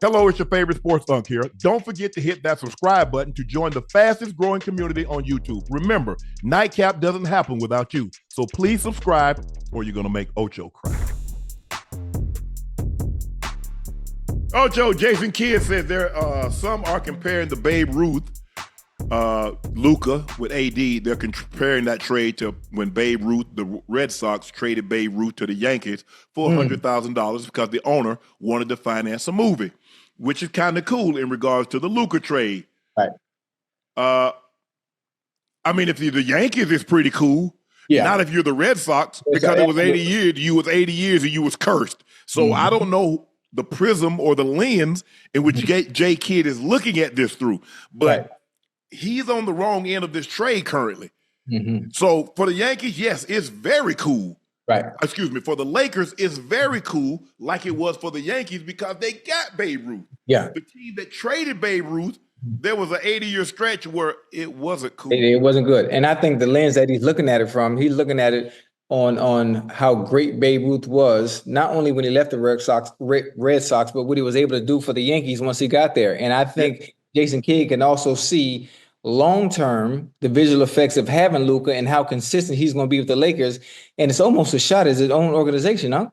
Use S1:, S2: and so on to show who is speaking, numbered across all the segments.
S1: Hello, it's your favorite sports Unc here. Don't forget to hit that subscribe button to join the fastest growing community on YouTube. Remember, Nightcap doesn't happen without you. So please subscribe or you're going to make Ocho cry. Ocho, Jason Kidd says some are comparing the Babe Ruth, Luka with AD. They're comparing that trade to when Babe Ruth, the Red Sox, traded Babe Ruth to the Yankees for $100,000 because the owner wanted to finance a movie, which is kind of cool in regards to the Luka trade.
S2: Right.
S1: I mean, if you're the Yankees, it's pretty cool.
S2: Yeah.
S1: Not if you're the Red Sox, because it was 80 years. You was 80 years and you was cursed. So I don't know the prism or the lens in which J. Kidd is looking at this through, but he's on the wrong end of this trade currently. So for the Yankees, yes, it's very cool.
S2: Right.
S1: Excuse me. For the Lakers, it's very cool, like it was for the Yankees, because they got Babe Ruth.
S2: Yeah.
S1: The team that traded Babe Ruth, there was an 80-year stretch where it wasn't cool.
S2: It wasn't good. And I think the lens that he's looking at it from, he's looking at it on how great Babe Ruth was, not only when he left the Red Sox, but what he was able to do for the Yankees once he got there. And I think Jason Kidd can also see long-term the visual effects of having Luka and how consistent he's going to be with the Lakers. And it's almost a shot at his own organization, huh?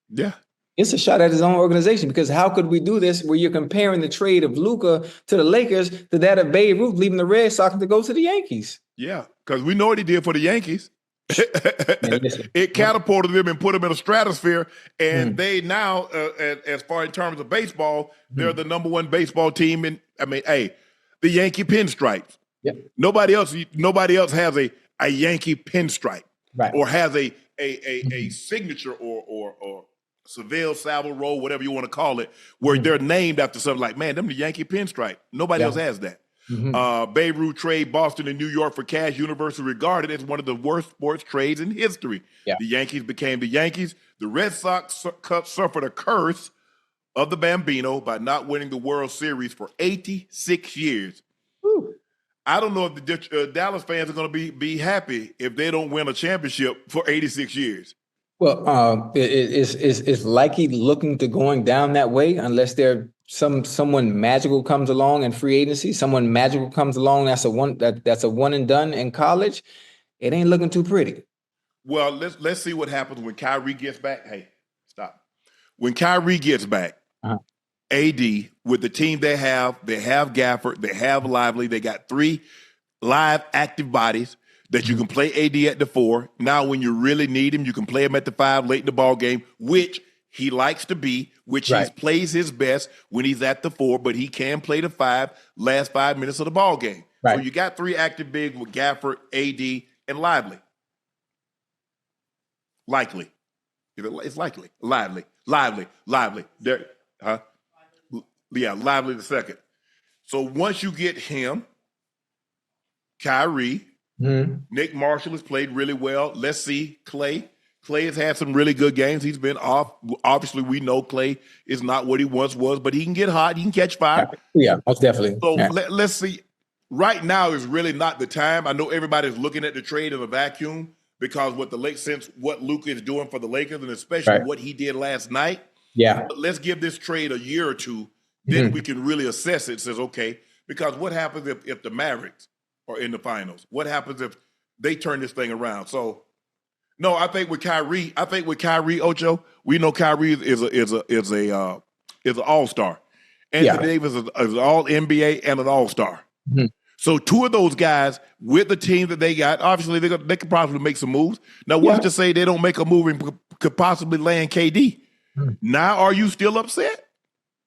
S1: Yeah.
S2: It's a shot at his own organization, because how could we do this where you're comparing the trade of Luka to the Lakers to that of Babe Ruth leaving the Red Sox to go to the Yankees?
S1: Yeah, because we know what he did for the Yankees. It catapulted them and put them in a stratosphere, and they now, as far in terms of baseball, they're the number one baseball team. The Yankee pinstripes.
S2: Yep.
S1: Nobody else has a Yankee pinstripe,
S2: right,
S1: or has a signature or Seville, Savile Row, whatever you want to call it, where they're named after something like, man, them the Yankee pinstripe. Nobody else has that. Babe Ruth trade Boston and New York for cash, universally regarded as one of the worst sports trades in history. Yeah. The Yankees became the Yankees. The Red Sox suffered a curse of the Bambino by not winning the World Series for 86 years. Woo. I don't know if the Dallas fans are going to be happy if they don't win a championship for 86 years.
S2: Well, it's likely looking to going down that way unless someone magical comes along in free agency. Someone magical comes along that's a one and done in college. It ain't looking too pretty.
S1: Well, let's see what happens when Kyrie gets back. Hey, stop. When Kyrie gets back, AD with the team they have Gafford, they have Lively, they got 3 live active bodies that you can play AD at the 4. Now, when you really need him, you can play him at the 5 late in the ball game, which he likes to be, which he plays his best when he's at the 4, but he can play the 5 last 5 minutes of the ball game. Right. So you got 3 active bigs with Gafford, AD, and Lively. Likely. It's likely. Lively. There, yeah, Lively the second. So once you get him, Kyrie, Nick Marshall has played really well. Let's see Clay. Clay has had some really good games. He's been off. Obviously, we know Clay is not what he once was, but he can get hot. He can catch fire.
S2: Yeah, most definitely.
S1: So let's see. Right now is really not the time. I know everybody's looking at the trade in a vacuum because what Luka is doing for the Lakers, and especially what he did last night. Yeah. But let's give this trade a year or two. Then we can really assess it. Says, okay, because what happens if the Mavericks are in the finals? What happens if they turn this thing around? So, no, I think with Kyrie, Ocho, we know Kyrie is an all-star. Anthony Davis is an all-NBA and an all-star. So 2 of those guys with the team that they got, obviously they could probably make some moves. Now, what's to say they don't make a move and could possibly land KD? Now, are you still upset?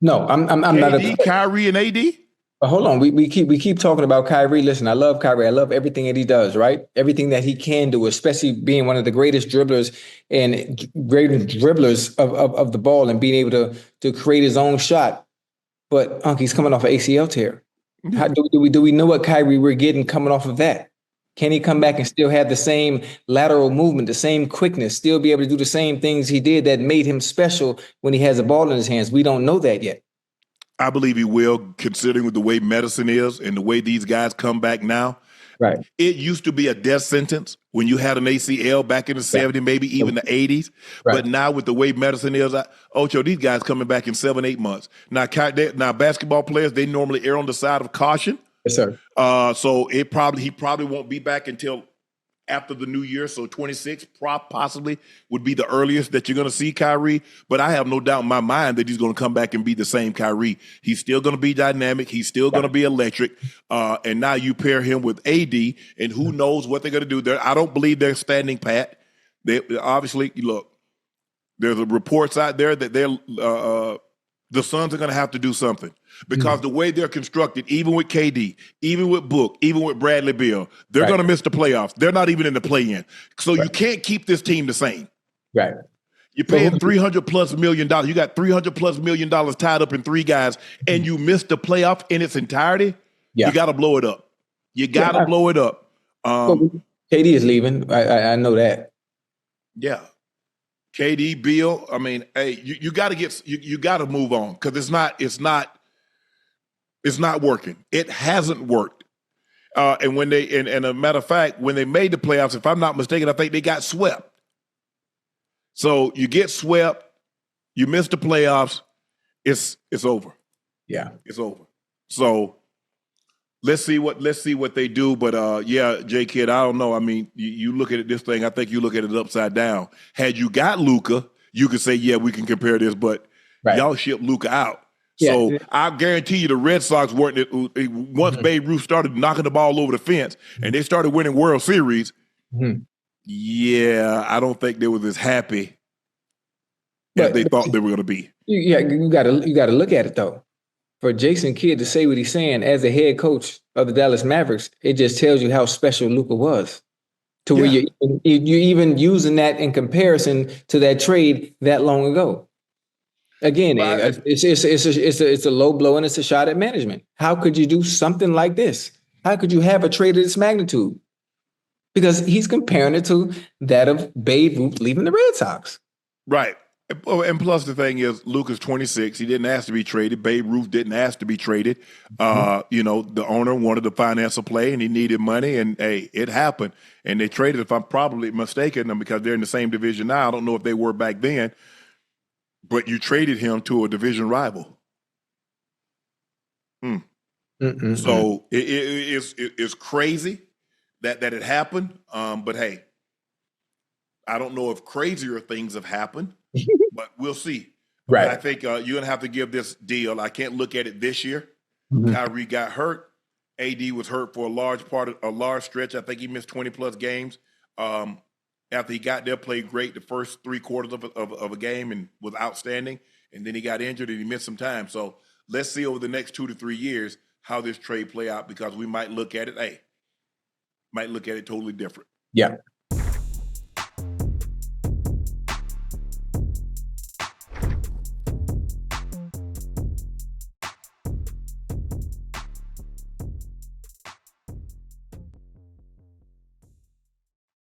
S2: No, I'm not.
S1: Kyrie and AD?
S2: But hold on, we keep talking about Kyrie. Listen, I love Kyrie. I love everything that he does, right? Everything that he can do, especially being one of the greatest dribblers of the ball and being able to create his own shot. But Unc, he's coming off an ACL tear. How do we know what Kyrie we're getting coming off of that? Can he come back and still have the same lateral movement, the same quickness, still be able to do the same things he did that made him special when he has a ball in his hands? We don't know that yet.
S1: I believe he will, considering the way medicine is and the way these guys come back now.
S2: Right.
S1: It used to be a death sentence when you had an ACL back in the 70s, maybe even the 80s.
S2: Right.
S1: But now with the way medicine is, Ocho, these guys coming back in 7-8 months. Now basketball players, they normally err on the side of caution.
S2: Yes, sir.
S1: So he probably won't be back until after the new year. So 26 possibly would be the earliest that you're going to see Kyrie. But I have no doubt in my mind that he's going to come back and be the same Kyrie. He's still going to be dynamic. He's still going to be electric. And now you pair him with AD, and who knows what they're going to do. I don't believe they're standing pat. They obviously, look, there's reports out there that the Suns are going to have to do something because the way they're constructed, even with KD, even with Book, even with Bradley Beal, they're going to miss the playoffs. They're not even in the play-in. So you can't keep this team the same.
S2: Right.
S1: You're paying $300+ million. You got $300+ million tied up in 3 guys, and you missed the playoff in its entirety. You got to blow it up. You got to blow it up.
S2: KD is leaving. I know that.
S1: Yeah. KD, Beal, I mean, hey, you got to move on because it's not working. It hasn't worked. And when and a matter of fact, when they made the playoffs, if I'm not mistaken, I think they got swept. So you get swept, you miss the playoffs, it's over.
S2: Yeah,
S1: it's over. So let's see what they do. But yeah, J Kid, I don't know. I mean, you look at this thing. I think you look at it upside down. Had you got Luka, you could say, yeah, we can compare this. But y'all shipped Luka out. So I guarantee you, the Red Sox weren't. Once Babe Ruth started knocking the ball over the fence, and they started winning World Series. Yeah, I don't think they was as happy as they thought they were going to be.
S2: You got to look at it though. For Jason Kidd to say what he's saying as the head coach of the Dallas Mavericks, it just tells you how special Luka was. To where you're even using that in comparison to that trade that long ago. Again, it's a low blow and it's a shot at management. How could you do something like this? How could you have a trade of this magnitude? Because he's comparing it to that of Babe Ruth leaving the Red Sox.
S1: Right. And plus the thing is, Luka's 26. He didn't ask to be traded. Babe Ruth didn't ask to be traded. The owner wanted to finance a play and he needed money, and hey, it happened. And they traded, if I'm probably mistaken, them because they're in the same division now. I don't know if they were back then, but you traded him to a division rival. So it's crazy that it happened. But hey, I don't know if crazier things have happened, but we'll see.
S2: Right.
S1: But I think you're going to have to give this deal. I can't look at it this year. Kyrie got hurt. AD was hurt for a large stretch. I think he missed 20+ games. After he got there, played great the first 3 quarters of a game and was outstanding. And then he got injured and he missed some time. So let's see over the next 2 to 3 years how this trade play out, because we might look at it totally different.
S2: Yeah.